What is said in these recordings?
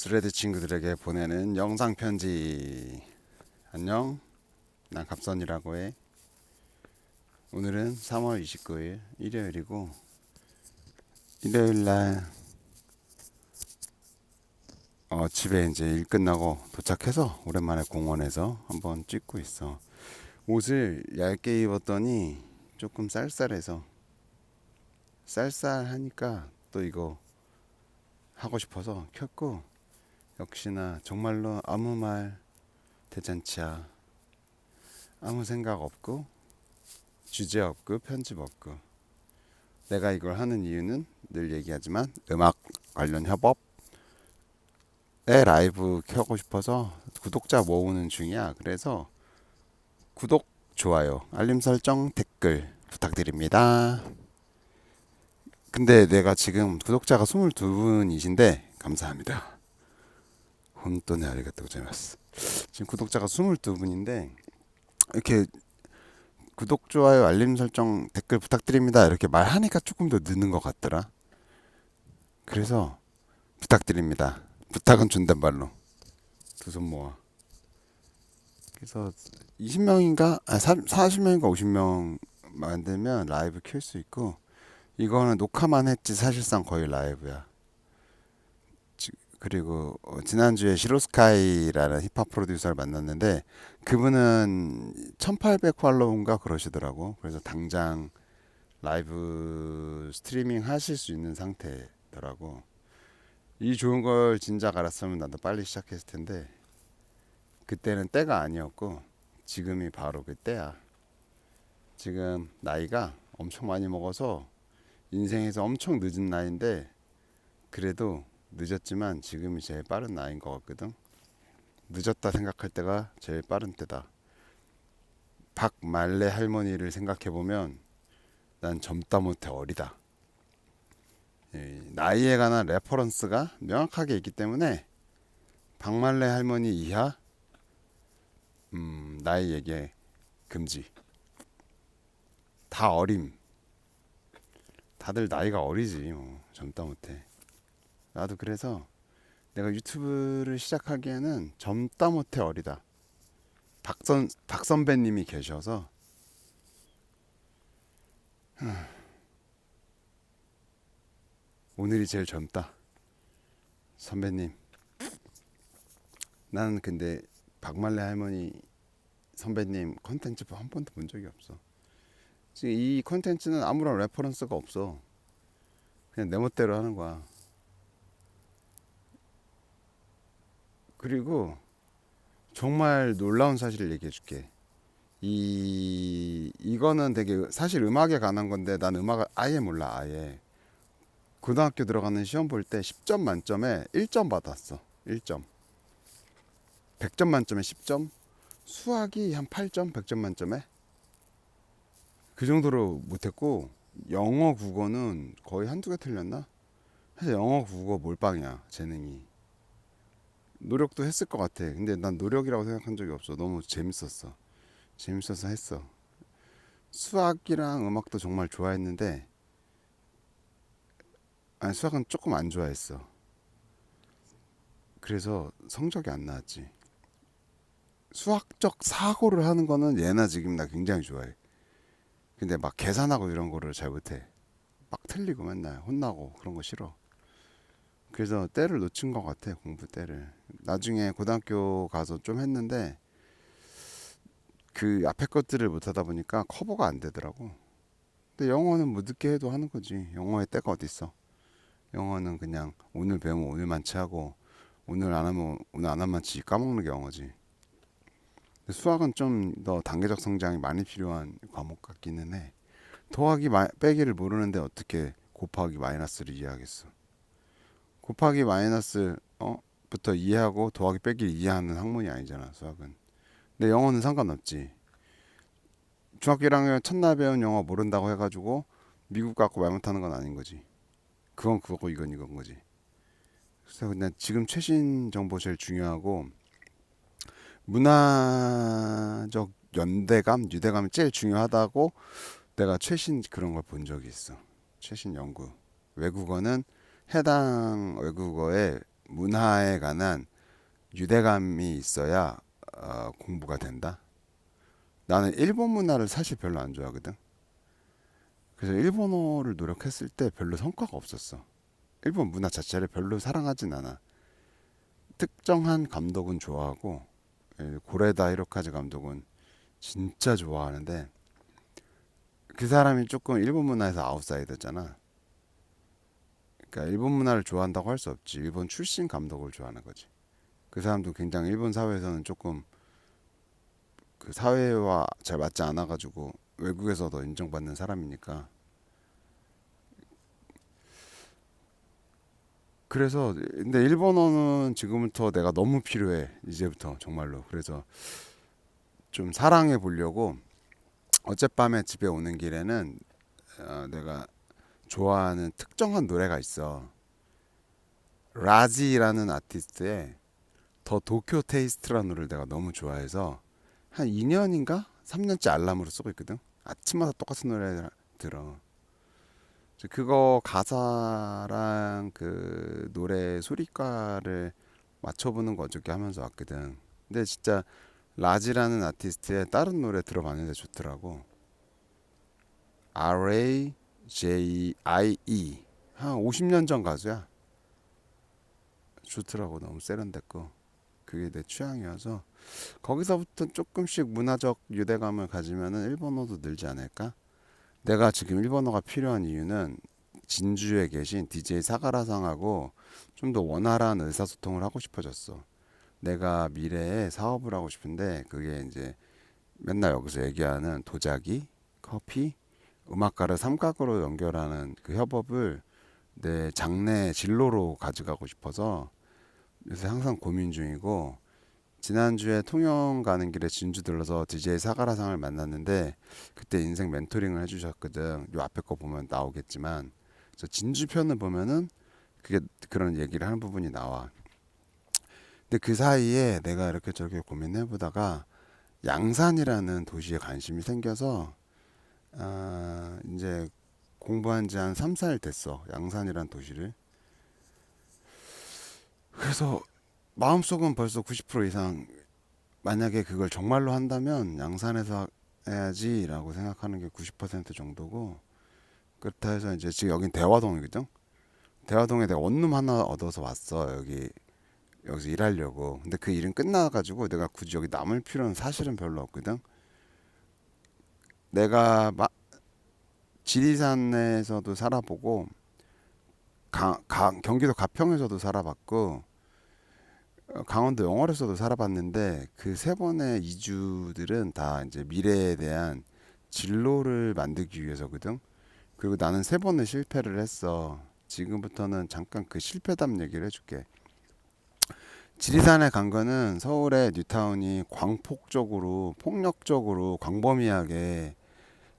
스레드 친구들에게 보내는 영상 편지. 안녕, 난 갑선이라고 해. 오늘은 3월 29일 일요일이고, 일요일날 집에 이제 일 끝나고 도착해서 오랜만에 공원에서 한번 찍고 있어. 옷을 얇게 입었더니 조금 쌀쌀해서, 쌀쌀하니까 또 이거 하고 싶어서 켰고, 역시나 정말로 아무 말 대잔치야. 아무 생각 없고 주제 없고 편집 없고. 내가 이걸 하는 이유는 늘 얘기하지만 음악 관련 협업에 라이브 켜고 싶어서 구독자 모으는 중이야. 그래서 구독, 좋아요, 알림 설정, 댓글 부탁드립니다. 근데 내가 지금 구독자가 22분이신데 감사합니다. 혼돈에 아리가또 고자이마스. 지금 구독자가 22분인데 이렇게 구독, 좋아요, 알림 설정, 댓글 부탁드립니다 이렇게 말하니까 조금 더 느는 것 같더라. 그래서 부탁드립니다. 부탁은 존댓말로 두 손 모아. 그래서 20명인가 40명인가 50명 만들면 라이브 켤 수 있고, 이거는 녹화만 했지 사실상 거의 라이브야. 그리고 지난주에 시로스카이라는 힙합 프로듀서를 만났는데 그분은 1800 팔로우인가 그러시더라고. 그래서 당장 라이브 스트리밍 하실 수 있는 상태더라고. 이 좋은 걸 진작 알았으면 나도 빨리 시작했을 텐데 그때는 때가 아니었고 지금이 바로 그 때야. 지금 나이가 엄청 많이 먹어서 인생에서 엄청 늦은 나이인데, 그래도 늦었지만 지금이 제일 빠른 나이인 것 같거든. 늦었다 생각할 때가 제일 빠른 때다. 박말레 할머니를 생각해보면 난 젊다 못해 어리다. 나이에 관한 레퍼런스가 명확하게 있기 때문에 박말레 할머니 이하 나이 얘기 금지. 다 어림. 다들 나이가 어리지 뭐. 젊다 못해. 나도 그래서 내가 유튜브를 시작하기에는 젊다 못해 어리다. 박 선배님이 계셔서 오늘이 제일 젊다. 선배님. 나는 근데 박말레 할머니 선배님 컨텐츠 한 번도 본 적이 없어. 지금 이 컨텐츠는 아무런 레퍼런스가 없어. 그냥 내 멋대로 하는 거야. 그리고 정말 놀라운 사실을 얘기해 줄게. 이거는 되게 사실 음악에 관한 건데 난 음악을 아예 몰라. 아예 고등학교 들어가는 시험 볼 때 10점 만점에 1점 받았어. 1점. 100점 만점에 10점. 수학이 한 8점 100점 만점에 그 정도로 못했고, 영어 국어는 거의 한두 개 틀렸나? 사실 영어 국어 몰빵이야. 재능이. 노력도 했을 것 같아. 근데 난 노력이라고 생각한 적이 없어. 너무 재밌었어. 재밌어서 했어. 수학이랑 음악도 정말 좋아했는데, 아니 수학은 조금 안 좋아했어. 그래서 성적이 안 나왔지. 수학적 사고를 하는 거는 예나 지금 나 굉장히 좋아해. 근데 막 계산하고 이런 거를 잘 못해. 막 틀리고 맨날 혼나고 그런 거 싫어. 그래서 때를 놓친 것 같아. 공부 때를. 나중에 고등학교 가서 좀 했는데 그 앞에 것들을 못하다 보니까 커버가 안 되더라고. 근데 영어는 뭐 늦게 해도 하는 거지. 영어의 때가 어딨어. 영어는 그냥 오늘 배우면 오늘만치 하고 오늘 안 하면 오늘 안 한만치 까먹는 게 영어지. 근데 수학은 좀 더 단계적 성장이 많이 필요한 과목 같기는 해. 더하기 빼기를 모르는데 어떻게 곱하기 마이너스를 이해하겠어. 곱하기 마이너스 부터 이해하고 더하기 빼기를 이해하는 학문이 아니잖아 수학은. 근데 영어는 상관없지. 중학교 1학년 첫날 배운 영어 모른다고 해가지고 미국 갖고 말 못하는 건 아닌 거지. 그건 그거고 이건 이건 거지. 그래서 그냥 지금 최신 정보 제일 중요하고, 문화적 연대감, 유대감이 제일 중요하다고 내가 최신 그런 걸 본 적이 있어. 최신 연구. 외국어는 해당 외국어의 문화에 관한 유대감이 있어야 공부가 된다. 나는 일본 문화를 사실 별로 안 좋아하거든. 그래서 일본어를 노력했을 때 별로 성과가 없었어. 일본 문화 자체를 별로 사랑하진 않아. 특정한 감독은 좋아하고, 고레다 히로카즈 감독은 진짜 좋아하는데, 그 사람이 조금 일본 문화에서 아웃사이더잖아. 그러니까 일본 문화를 좋아한다고 할 수 없지. 일본 출신 감독을 좋아하는 거지. 그 사람도 굉장히 일본 사회에서는 조금 그 사회와 잘 맞지 않아가지고 외국에서도 인정받는 사람이니까. 그래서 근데 일본어는 지금부터 내가 너무 필요해. 이제부터 정말로. 그래서 좀 사랑해 보려고 어젯밤에 집에 오는 길에는 내가 좋아하는 특정한 노래가 있어. 라지라는 아티스트의 더 도쿄 테이스트라는 노래를 내가 너무 좋아해서 한 2년인가 3년째 알람으로 쓰고 있거든. 아침마다 똑같은 노래 들어. 그거 가사랑 그 노래 소리가를 맞춰보는 거 어저께 하면서 왔거든. 근데 진짜 라지라는 아티스트의 다른 노래 들어봤는데 좋더라고. RAJIE 한 50년 전 가수야. 좋더라고. 너무 세련됐고 그게 내 취향이어서 거기서부터 조금씩 문화적 유대감을 가지면은 일본어도 늘지 않을까? 내가 지금 일본어가 필요한 이유는 진주에 계신 DJ 사가라상하고 좀 더 원활한 의사소통을 하고 싶어졌어. 내가 미래에 사업을 하고 싶은데 그게 이제 맨날 여기서 얘기하는 도자기, 커피, 음악가를 삼각으로 연결하는 그 협업을 내 장래 진로로 가져가고 싶어서 요새 항상 고민 중이고 지난주에 통영 가는 길에 진주 들러서 DJ 사가라상을 만났는데 그때 인생 멘토링을 해주셨거든. 요 앞에 거 보면 나오겠지만 그래서 진주 편을 보면은 그게 그런 얘기를 하는 부분이 나와. 근데 그 사이에 내가 이렇게 저렇게 고민해 보다가 양산이라는 도시에 관심이 생겨서 이제 공부한 지 한 3, 4일 됐어. 양산이라는 도시를. 그래서 마음속은 벌써 90% 이상 만약에 그걸 정말로 한다면 양산에서 해야지라고 생각하는 게 90% 정도고 그렇다 해서 이제 지금 여긴 대화동이거든. 대화동에 내가 원룸 하나 얻어서 왔어. 여기서 일하려고. 근데 그 일은 끝나가지고 내가 굳이 여기 남을 필요는 사실은 별로 없거든. 내가 지리산에서도 살아보고 경기도 가평에서도 살아봤고 강원도 영월에서도 살아봤는데 그 세 번의 이주들은 다 이제 미래에 대한 진로를 만들기 위해서거든. 그리고 나는 세 번을 실패를 했어. 지금부터는 잠깐 그 실패담 얘기를 해줄게. 지리산에 간 거는 서울의 뉴타운이 광폭적으로 폭력적으로 광범위하게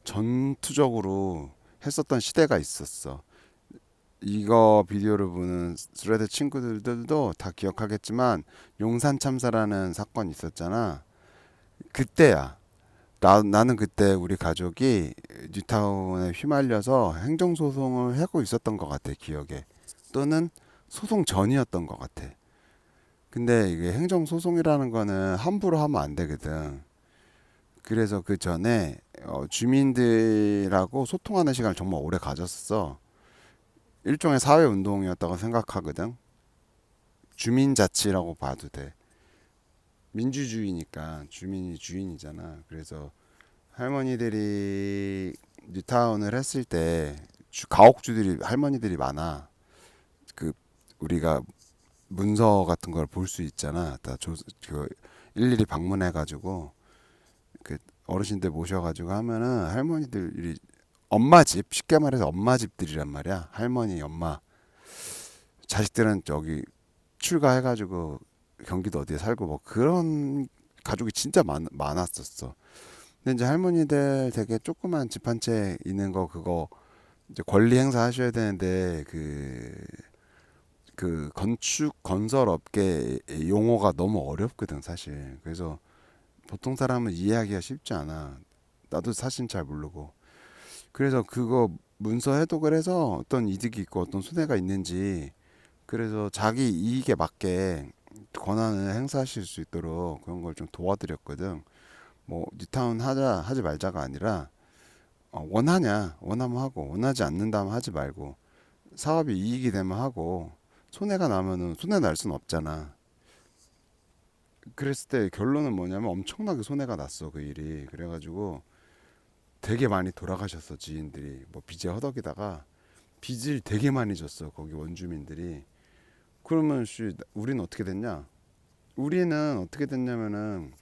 전투적으로 했었던 시대가 있었어. 이거 비디오를 보는 스레드 친구들도 다 기억하겠지만 용산 참사라는 사건이 있었잖아. 그때야. 나는 그때 우리 가족이 뉴타운에 휘말려서 행정소송을 하고 있었던 것 같아, 기억에. 또는 소송 전이었던 것 같아. 근데 이게 행정소송이라는 거는 함부로 하면 안 되거든. 그래서 그 전에 주민들하고 소통하는 시간을 정말 오래 가졌어. 일종의 사회운동이었다고 생각하거든. 주민자치라고 봐도 돼. 민주주의니까 주민이 주인이잖아. 그래서 할머니들이 뉴타운을 했을 때 가옥주들이 할머니들이 많아. 그 우리가 문서 같은 걸 볼 수 있잖아. 그 일일이 방문해가지고 그 어르신들 모셔가지고 하면은 할머니들이 엄마 집 쉽게 말해서 엄마 집들이란 말이야. 할머니, 엄마. 자식들은 저기 출가해가지고 경기도 어디에 살고 뭐 그런 가족이 진짜 많았었어. 근데 이제 할머니들 되게 조그만 집 한 채 있는 거 그거 이제 권리 행사하셔야 되는데 그 건축 건설 업계 용어가 너무 어렵거든 사실. 그래서 보통 사람은 이해하기가 쉽지 않아. 나도 사실 잘 모르고. 그래서 그거 문서 해독을 해서 어떤 이득이 있고 어떤 손해가 있는지 그래서 자기 이익에 맞게 권한을 행사하실 수 있도록 그런 걸 좀 도와드렸거든. 뭐 뉴타운 하자 하지 말자가 아니라 원하냐 원하면 하고 원하지 않는다면 하지 말고 사업이 이익이 되면 하고 손해가 나면은 손해 날 순 없잖아. 그랬을 때 결론은 뭐냐면 엄청나게 손해가 났어 그 일이. 그래가지고 되게 많이 돌아가셨어 지인들이. 뭐 빚에 허덕이다가 빚을 되게 많이 졌어 거기 원주민들이. 그러면 우리는 어떻게 됐냐? 우리는 어떻게 됐냐면은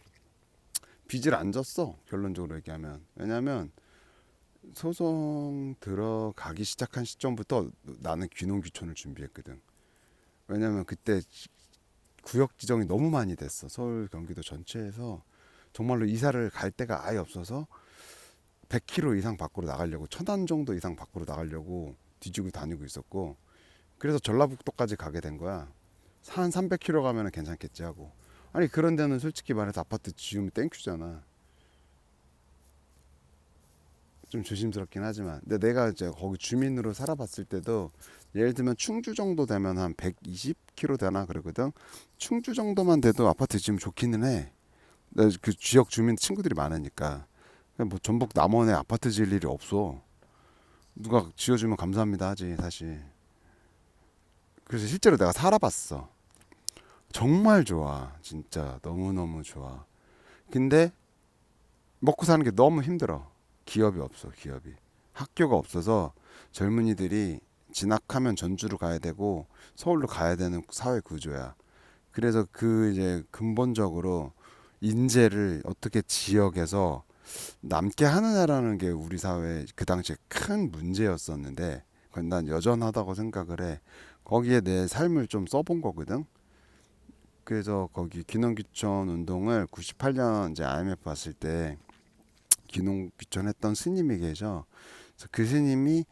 빚을 안 졌어 결론적으로 얘기하면. 왜냐면 소송 들어가기 시작한 시점부터 나는 귀농귀촌을 준비했거든. 왜냐면 그때 구역 지정이 너무 많이 됐어. 서울 경기도 전체에서 정말로 이사를 갈 데가 아예 없어서 100km 이상 밖으로 나가려고, 1000안 정도 이상 밖으로 나가려고 뒤지고 다니고 있었고, 그래서 전라북도까지 가게 된 거야. 한 300km 가면 괜찮겠지 하고. 아니 그런 데는 솔직히 말해서 아파트 지으면 땡큐잖아. 좀 조심스럽긴 하지만, 근데 내가 이제 거기 주민으로 살아봤을 때도 예를 들면 충주 정도 되면 한 120km 되나 그러거든. 충주 정도만 돼도 아파트 지으면 좋기는 해. 그 지역 주민 친구들이 많으니까. 뭐 전북 남원에 아파트 지을 일이 없어. 누가 지어주면 감사합니다 하지 사실. 그래서 실제로 내가 살아봤어. 정말 좋아. 진짜 너무너무 좋아. 근데 먹고 사는 게 너무 힘들어. 기업이 없어, 기업이. 학교가 없어서 젊은이들이 진학하면 전주로 가야 되고 서울로 가야 되는 사회 구조야. 그래서 그 이제 근본적으로 인재를 어떻게 지역에서 남게 하느냐라는 게 우리 사회 그 당시에 큰 문제였었는데, 그건 난 여전하다고 생각을 해. 거기에 내 삶을 좀 써본 거거든. 그래서 거기 귀농귀촌 운동을 98년 이제 IMF 왔을 때 귀농귀촌 했던 스님이 계셔. 그래서 그 스님이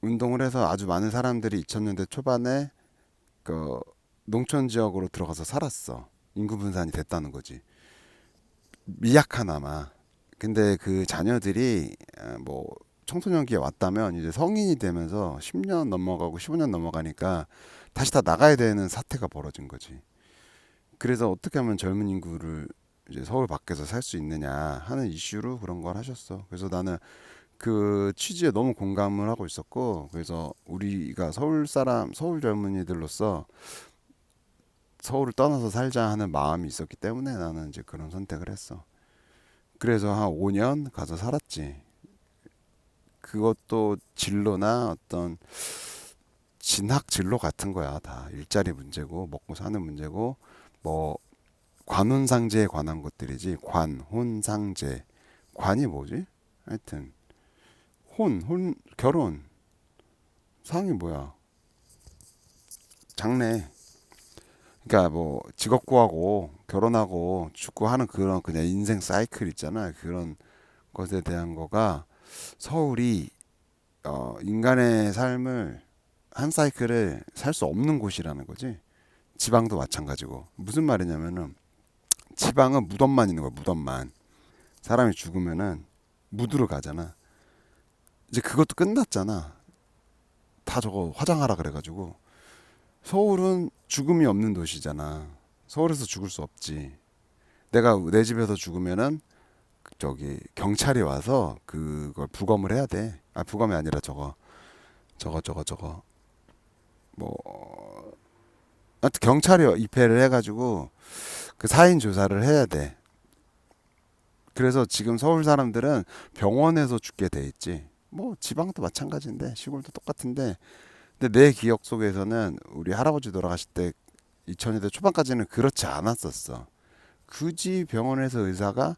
운동을 해서 아주 많은 사람들이 2000년대 초반에 그 농촌 지역으로 들어가서 살았어. 인구 분산이 됐다는 거지. 미약하나마. 근데 그 자녀들이 뭐 청소년기에 왔다면 이제 성인이 되면서 10년 넘어가고 15년 넘어가니까 다시 다 나가야 되는 사태가 벌어진 거지. 그래서 어떻게 하면 젊은 인구를 이제 서울 밖에서 살 수 있느냐 하는 이슈로 그런 걸 하셨어. 그래서 나는 그 취지에 너무 공감을 하고 있었고, 그래서 우리가 서울 사람, 서울 젊은이들로서 서울을 떠나서 살자 하는 마음이 있었기 때문에 나는 이제 그런 선택을 했어. 그래서 한 5년 가서 살았지. 그것도 진로나 어떤 진학 진로 같은 거야. 다 일자리 문제고 먹고 사는 문제고, 뭐 관혼상제에 관한 것들이지. 관혼상제. 관이 뭐지? 하여튼 결혼. 상이 뭐야? 장래. 그러니까 뭐 직업 구하고 결혼하고 축구하는 그런 그냥 인생 사이클 있잖아. 그런 것에 대한 거가 서울이 인간의 삶을 한 사이클을 살 수 없는 곳이라는 거지. 지방도 마찬가지고. 무슨 말이냐면은 지방은 무덤만 있는 거야. 무덤만. 사람이 죽으면은 무드로 가잖아. 이제 그것도 끝났잖아. 다 저거 화장하라 그래가지고. 서울은 죽음이 없는 도시잖아. 서울에서 죽을 수 없지. 내가 내 집에서 죽으면은 저기 경찰이 와서 그걸 부검을 해야 돼. 아 부검이 아니라 저거 뭐 하여튼 경찰이 입회를 해가지고 그 사인 조사를 해야 돼. 그래서 지금 서울 사람들은 병원에서 죽게 돼 있지. 뭐 지방도 마찬가지인데 시골도 똑같은데, 근데 내 기억 속에서는 우리 할아버지 돌아가실 때 2000년대 초반까지는 그렇지 않았었어. 굳이 병원에서 의사가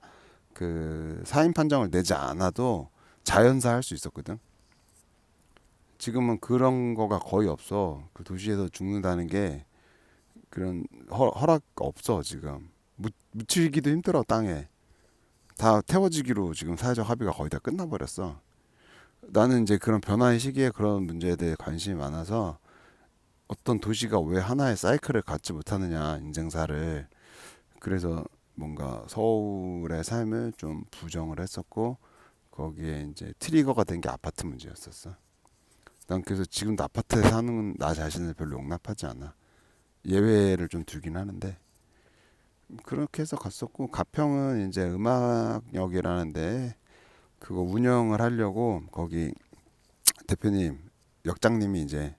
그 사인 판정을 내지 않아도 자연사 할 수 있었거든. 지금은 그런 거가 거의 없어. 그 도시에서 죽는다는 게 그런 허락 없어 지금. 묻히기도 힘들어 땅에. 다 태워지기로 지금 사회적 합의가 거의 다 끝나버렸어. 나는 이제 그런 변화의 시기에 그런 문제에 대해 관심이 많아서 어떤 도시가 왜 하나의 사이클을 갖지 못하느냐 인생사를. 그래서 뭔가 서울의 삶을 좀 부정을 했었고, 거기에 이제 트리거가 된 게 아파트 문제였었어. 난 그래서 지금도 아파트에 사는 나 자신을 별로 용납하지 않아. 예외를 좀 두긴 하는데 그렇게 해서 갔었고, 가평은 이제 음악역이라는데 그거 운영을 하려고 거기 대표님, 역장님이 이제,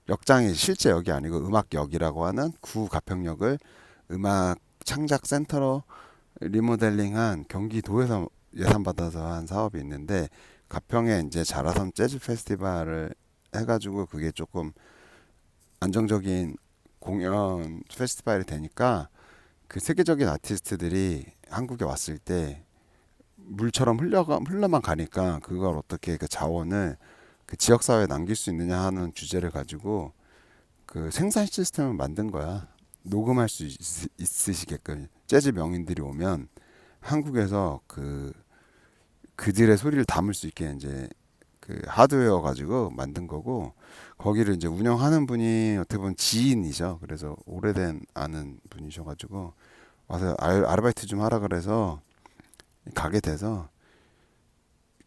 역장이 실제 역이 아니고 음악역이라고 하는 구 가평역을 음악 창작 센터로 리모델링한, 경기도에서 예산 받아서 한 사업이 있는데, 가평에 이제 자라섬 재즈 페스티벌을 해가지고 그게 조금 안정적인 공연 페스티벌이 되니까 그 세계적인 아티스트들이 한국에 왔을 때 물처럼 흘러만 가니까 그걸 어떻게 그 자원을 그 지역 사회에 남길 수 있느냐 하는 주제를 가지고 그 생산 시스템을 만든 거야. 녹음할 수 있으시게끔 재즈 명인들이 오면 한국에서 그들의 소리를 담을 수 있게 이제 그 하드웨어 가지고 만든 거고, 거기를 이제 운영하는 분이 어떻게 보면 지인이죠. 그래서 오래된 아는 분이셔가지고 와서 아르바이트 좀 하라 그래서 가게 돼서,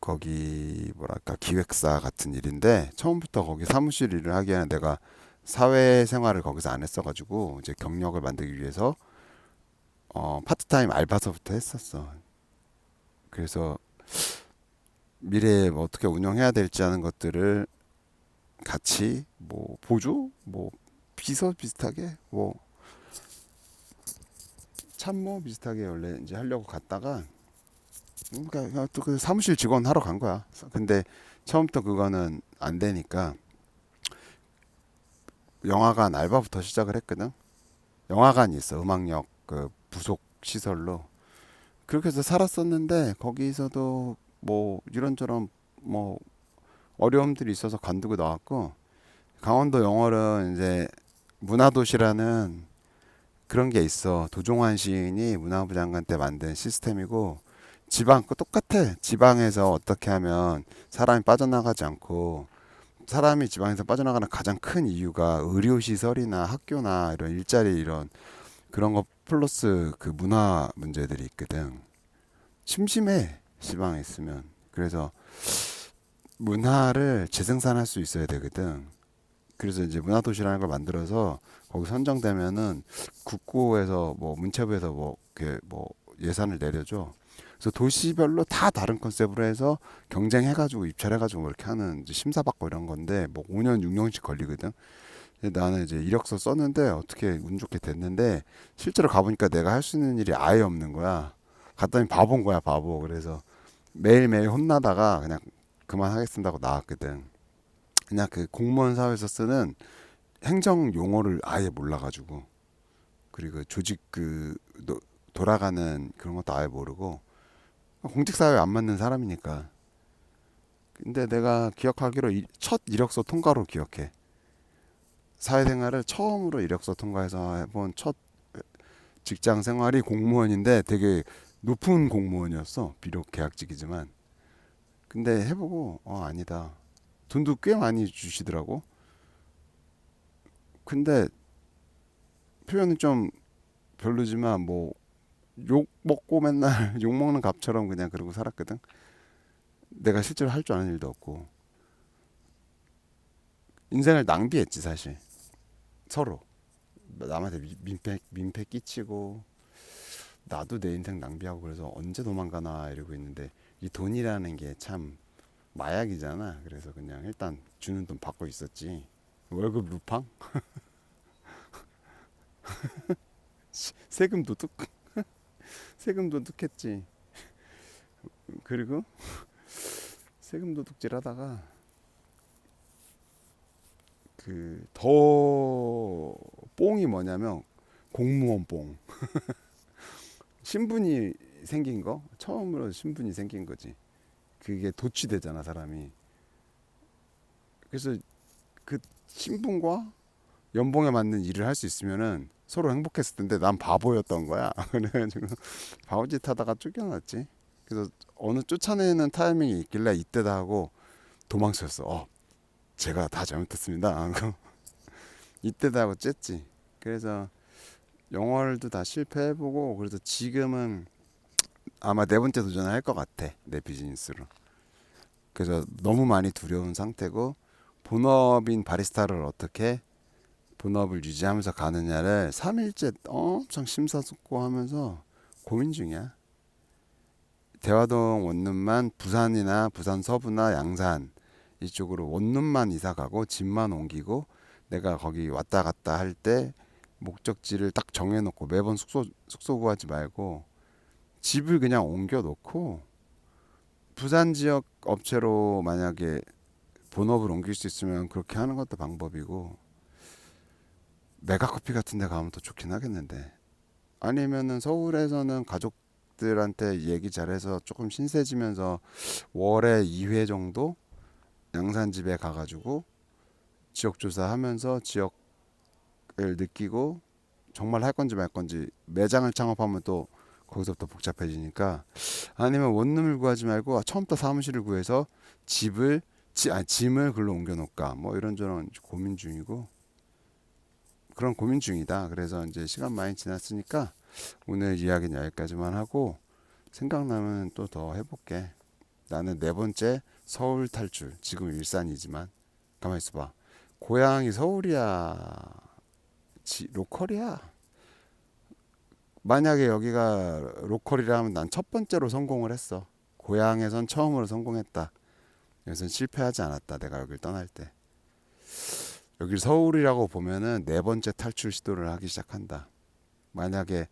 거기 뭐랄까 기획사 같은 일인데 처음부터 거기 사무실 일을 하기에는 내가 사회생활을 거기서 안 했어가지고 이제 경력을 만들기 위해서 파트타임 알바서부터 했었어. 그래서 미래에 뭐 어떻게 운영해야 될지 하는 것들을 같이 뭐 보조, 뭐 비서 비슷하게, 뭐 참모 비슷하게 원래 이제 하려고 갔다가, 그러니까 또 그 사무실 직원 하러 간 거야. 근데 처음부터 그거는 안 되니까 영화관 알바부터 시작을 했거든. 영화관이 있어, 음악역 그 부속 시설로. 그렇게 해서 살았었는데 거기서도 뭐 이런저런 뭐 어려움들이 있어서 관두고 나왔고, 강원도 영월은 이제 문화도시라는 그런 게 있어. 도종환 시인이 문화부 장관 때 만든 시스템이고, 지방 거 똑같아. 지방에서 어떻게 하면 사람이 빠져나가지 않고, 사람이 지방에서 빠져나가는 가장 큰 이유가 의료시설이나 학교나 이런 일자리 이런 그런 거 플러스 그 문화 문제들이 있거든. 심심해, 지방에 있으면. 그래서 문화를 재생산할 수 있어야 되거든. 그래서 이제 문화도시라는 걸 만들어서 거기 선정되면은 국고에서 뭐 문체부에서 뭐 이렇게 뭐 예산을 내려줘. 그래서 도시별로 다 다른 컨셉으로 해서 경쟁해가지고 입찰해가지고 뭐 이렇게 하는, 이제 심사받고 이런 건데 뭐 5년 6년씩 걸리거든. 근데 나는 이제 이력서 썼는데 어떻게 운 좋게 됐는데, 실제로 가보니까 내가 할 수 있는 일이 아예 없는 거야. 갔더니 바보인 거야, 바보. 그래서 매일매일 혼나다가 그냥 그만하겠습니다 하고 나왔거든. 그냥 그 공무원 사회에서 쓰는 행정 용어를 아예 몰라가지고, 그리고 조직 돌아가는 그런 것도 아예 모르고, 공직 사회에 안 맞는 사람이니까. 근데 내가 기억하기로 첫 이력서 통과로 기억해. 사회생활을 처음으로 이력서 통과해서 해본 첫 직장 생활이 공무원인데 되게 높은 공무원이었어. 비록 계약직이지만. 근데 해보고 아니다. 돈도 꽤 많이 주시더라고. 근데 표현은 좀 별로지만 뭐 욕 먹고 맨날 욕 먹는 갑처럼 그냥 그러고 살았거든. 내가 실제로 할 줄 아는 일도 없고 인생을 낭비했지 사실. 서로 남한테 민폐 끼치고 나도 내 인생 낭비하고, 그래서 언제 도망가나 이러고 있는데 이 돈이라는 게 참 마약이잖아. 그래서 그냥 일단 주는 돈 받고 있었지. 월급 루팡? 세금 도둑? 세금 도둑했지. 그리고 세금 도둑질 하다가 그 더 뽕이 뭐냐면 공무원 뽕. 신분이 생긴 거, 처음으로 신분이 생긴 거지. 그게 도취되잖아 사람이. 그래서 그 신분과 연봉에 맞는 일을 할 수 있으면은 서로 행복했을 텐데 난 바보였던 거야. 그래가지고 바보짓 하다가 쫓겨났지. 그래서 어느 쫓아내는 타이밍이 있길래 이때다 하고 도망쳤어. 제가 다 잘못했습니다 하고 이때다 하고 쨌지. 그래서 영월도 다 실패해보고, 그래서 지금은 아마 네 번째 도전을 할 것 같아, 내 비즈니스로. 그래서 너무 많이 두려운 상태고 본업인 바리스타를 어떻게 본업을 유지하면서 가느냐를 3일째 엄청 심사숙고하면서 고민 중이야. 대화동 원룸만 부산이나 부산 서부나 양산 이쪽으로 원룸만 이사 가고 집만 옮기고 내가 거기 왔다 갔다 할 때 목적지를 딱 정해놓고 매번 숙소 구하지 말고 집을 그냥 옮겨 놓고 부산 지역 업체로 만약에 본업을 옮길 수 있으면 그렇게 하는 것도 방법이고 메가커피 같은 데 가면 더 좋긴 하겠는데 아니면은 서울에서는 가족들한테 얘기 잘해서 조금 신세지면서 월에 2회 정도 양산집에 가가지고 지역 조사하면서 지역을 느끼고 정말 할 건지 말 건지 매장을 창업하면 또 거기서부터 복잡해지니까 아니면 원룸을 구하지 말고 처음부터 사무실을 구해서 짐을 글로 옮겨 놓을까 뭐 이런저런 고민 중이고 그런 고민 중이다. 그래서 이제 시간 많이 지났으니까 오늘 이야기는 여기까지만 하고 생각나면 또 더 해볼게. 나는 네 번째 서울 탈출. 지금 일산이지만 가만 있어봐. 고향이 서울이야, 로컬이야. 만약에 여기가 로컬이라면 난 첫 번째로 성공을 했어. 고향에선 처음으로 성공했다. 여기선 실패하지 않았다. 내가 여길 떠날 때. 여길 서울이라고 보면은 네 번째 탈출 시도를 하기 시작한다. 만약에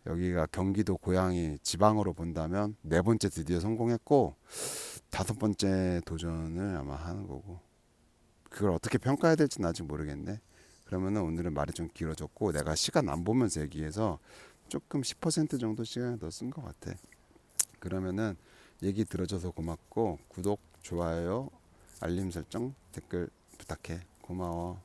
여기가 경기도 고향이 지방으로 본다면 네 번째 드디어 성공했고 다섯 번째 도전을 아마 하는 거고 그걸 어떻게 평가해야 될지는 아직 모르겠네. 그러면은 오늘은 말이 좀 길어졌고 내가 시간 안 보면서 얘기해서 조금 10% 정도 시간을 더 쓴 것 같아. 그러면은 얘기 들어줘서 고맙고 구독, 좋아요, 알림 설정, 댓글 부탁해. 고마워.